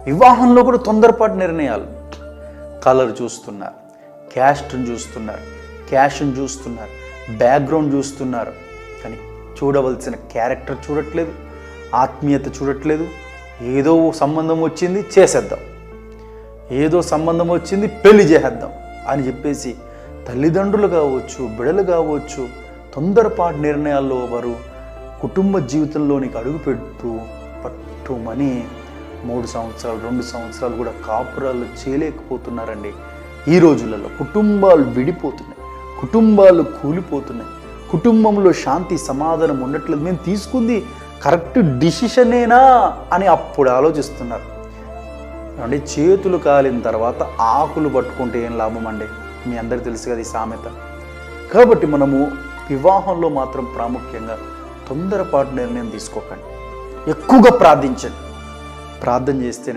వివాహంలో కూడా తొందరపాటు నిర్ణయాలు. కలర్ చూస్తున్నారు, క్యాస్ట్ని చూస్తున్నారు, క్యాష్ని చూస్తున్నారు, బ్యాక్గ్రౌండ్ చూస్తున్నారు, కానీ చూడవలసిన క్యారెక్టర్ చూడట్లేదు, ఆత్మీయత చూడట్లేదు. ఏదో సంబంధం వచ్చింది చేసేద్దాం, ఏదో సంబంధం వచ్చింది పెళ్లి చేసేద్దాం అని చెప్పేసి తల్లిదండ్రులు కావచ్చు, బిడలు కావచ్చు, తొందరపాటు నిర్ణయాల్లో వారు కుటుంబ జీవితంలోనికి అడుగు పెడుతూ పట్టుమని 3 సంవత్సరాలు 2 సంవత్సరాలు కూడా కాపురాలు చేయలేకపోతున్నారండి. ఈ రోజులలో కుటుంబాలు విడిపోతున్నాయి, కుటుంబాలు కూలిపోతున్నాయి, కుటుంబంలో శాంతి సమాధానం ఉండట్లేదు. మేము తీసుకుంది కరెక్ట్ డిసిషనేనా అని అప్పుడు ఆలోచిస్తున్నారు. అంటే చేతులు కాలిన తర్వాత ఆకులు పట్టుకుంటే ఏం లాభం అండి? మీ అందరికీ తెలుసు కదా ఈ సామెత. కాబట్టి మనము వివాహంలో మాత్రం ప్రాముఖ్యంగా తొందరపాటు నిర్ణయం తీసుకోకండి, ఎక్కువగా ప్రార్థించండి. ప్రార్థన చేస్తే